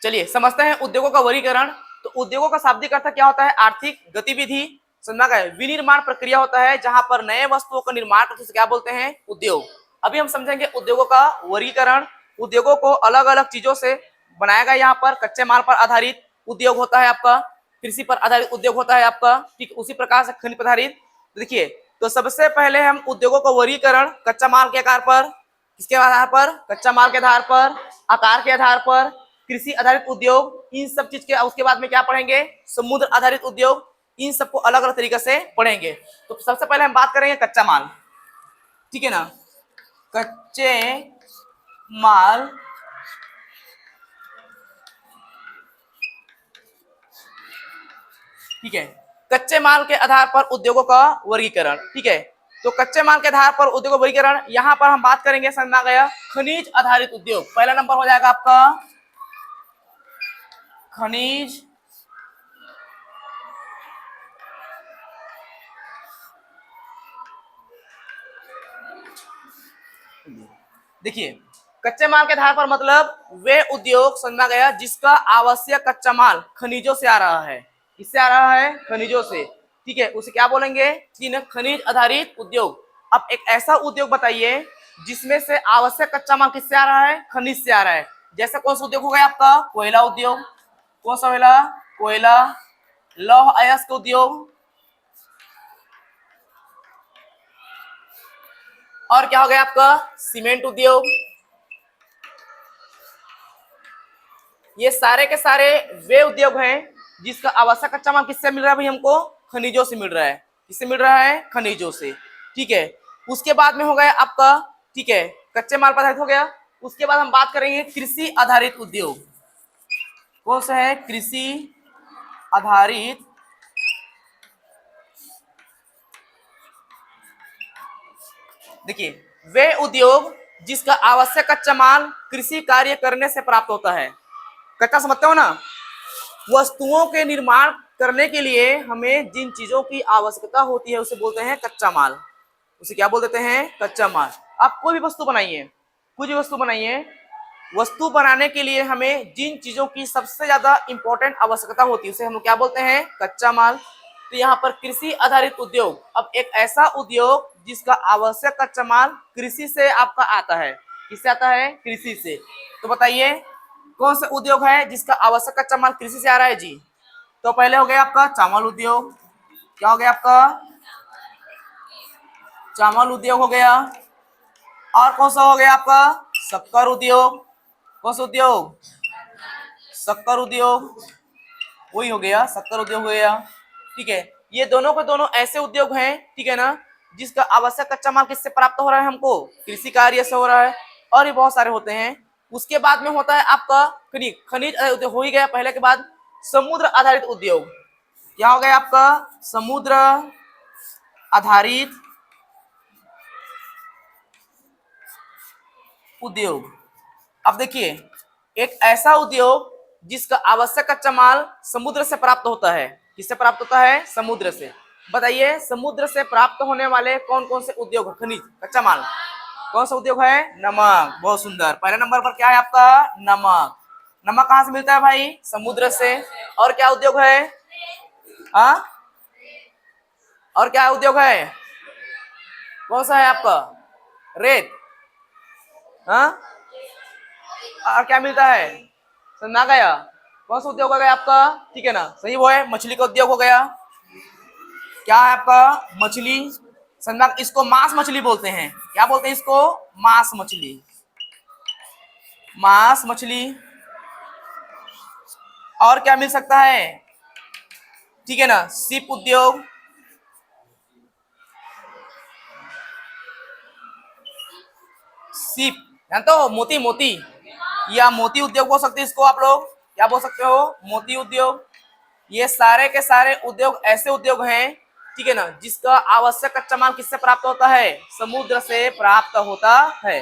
चलिए समझते हैं उद्योगों का वर्गीकरण। तो उद्योगों का शाब्दिक अर्थ क्या होता है? आर्थिक गतिविधि, समझा गया। विनिर्माण प्रक्रिया होता है जहां पर नए वस्तुओं का निर्माण करते हैं, क्या बोलते हैं? उद्योग। अभी हम समझेंगे उद्योगों का वर्गीकरण। उद्योगों को अलग अलग चीजों से बनाया गया। यहाँ पर कच्चे माल पर आधारित उद्योग होता है आपका, कृषि पर आधारित उद्योग होता है आपका, ठीक। उसी प्रकार से खनिज पर आधारित। देखिए, तो सबसे पहले हम उद्योगों का वर्गीकरण कच्चा माल के आकार पर, किसके आधार पर? कच्चा माल के आधार पर, आकार के आधार पर, कृषि आधारित उद्योग, इन सब चीज के। उसके बाद में क्या पढ़ेंगे? समुद्र आधारित उद्योग। इन सबको अलग अलग तरीके से पढ़ेंगे। तो सबसे पहले हम बात करेंगे कच्चा माल, ठीक है ना। कच्चे माल ठीक है, कच्चे माल के आधार पर उद्योगों का वर्गीकरण, ठीक है। तो कच्चे माल के आधार पर उद्योगों का वर्गीकरण, यहां पर हम बात करेंगे, समझा गया, खनिज आधारित उद्योग। पहला नंबर हो जाएगा आपका खनिज देखिए, कच्चे माल के आधार पर मतलब वे उद्योग, समझा गया, जिसका आवश्यक कच्चा माल खनिजों से आ रहा है। किससे आ रहा है? खनिजों से, ठीक है। उसे क्या बोलेंगे? खनिज आधारित उद्योग। अब एक ऐसा उद्योग बताइए जिसमें से आवश्यक कच्चा माल किससे आ रहा है? खनिज से आ रहा है। जैसे कौन सा उद्योग हो गया आपका? कोयला उद्योग। कौन सा कोयला? कोयला। लौह अयस्क उद्योग। और क्या हो गया आपका? सीमेंट उद्योग। ये सारे के सारे वे उद्योग हैं जिसका आवश्यक कच्चा माल किससे मिल रहा है भाई? हमको खनिजों से मिल रहा है। किससे मिल रहा है? खनिजों से, ठीक है। उसके बाद में हो गया आपका, ठीक है, कच्चे माल पर आधारित हो गया। उसके बाद हम बात करेंगे कृषि आधारित उद्योग। कौन सा है? कृषि आधारित देखिए, वे उद्योग जिसका आवश्यक कच्चा माल कृषि कार्य करने से प्राप्त होता है। कच्चा समझते हो ना? वस्तुओं के निर्माण करने के लिए हमें जिन चीजों की आवश्यकता होती है उसे बोलते हैं कच्चा माल। उसे क्या बोल देते हैं? कच्चा माल। आप कोई भी वस्तु बनाइए, कुछ भी वस्तु बनाइए, वस्तु बनाने के लिए हमें जिन चीजों की सबसे ज्यादा इंपॉर्टेंट आवश्यकता होती है उसे हम लोग क्या बोलते हैं? कच्चा माल। तो यहाँ पर कृषि आधारित उद्योग, अब एक ऐसा उद्योग जिसका आवश्यक कच्चा माल कृषि से आपका आता है। किससे आता है? कृषि से। तो बताइए कौन सा उद्योग है जिसका आवश्यक कच्चा माल कृषि से आ रहा है जी? तो पहले हो गया आपका चावल उद्योग। क्या हो गया आपका? चावल उद्योग हो गया। और कौन सा हो गया आपका? शक्कर उद्योग। कौन सा उद्योग? शक्कर उद्योग, वही हो गया, शक्कर उद्योग हो गया, ठीक है। ये दोनों के दोनों ऐसे उद्योग हैं, ठीक है ना, जिसका आवश्यक कच्चा माल किससे प्राप्त हो रहा है? हमको कृषि कार्य से हो रहा है। और ये बहुत सारे होते हैं। उसके बाद में होता है आपका खनिज। खनिज उद्योग हो ही गया पहले के बाद। समुद्र आधारित उद्योग, क्या हो गया आपका? समुद्र आधारित उद्योग। अब देखिए, एक ऐसा उद्योग जिसका आवश्यक कच्चा माल समुद्र से प्राप्त होता है। किससे प्राप्त होता है? समुद्र से। बताइए समुद्र से प्राप्त होने वाले कौन कौन से उद्योग है? खनिज, कच्चा माल। कौन सा उद्योग है? नमक। बहुत सुंदर, पहले नंबर पर क्या है आपका? नमक। नमक कहाँ से मिलता है भाई? समुद्र से। और क्या उद्योग है? हाँ, और क्या उद्योग है? कौन सा है आपका? रेत। हाँ, और क्या मिलता है? समझा गया? कौन सा उद्योग हो गया आपका? ठीक है ना, सही वो है, मछली का उद्योग हो गया। क्या है आपका? मछली। समझा? इसको मांस मछली बोलते हैं। क्या बोलते हैं इसको? मांस मछली। मांस मछली। और क्या मिल सकता है? ठीक है ना, शिप उद्योग। शिप जानते हो? मोती, मोती, या मोती उद्योग बोल सकते हैं इसको आप लोग। क्या बोल सकते हो? मोती उद्योग। ये सारे के सारे उद्योग ऐसे उद्योग हैं, ठीक है ना, जिसका आवश्यक कच्चा माल किससे प्राप्त होता है? समुद्र से प्राप्त होता है।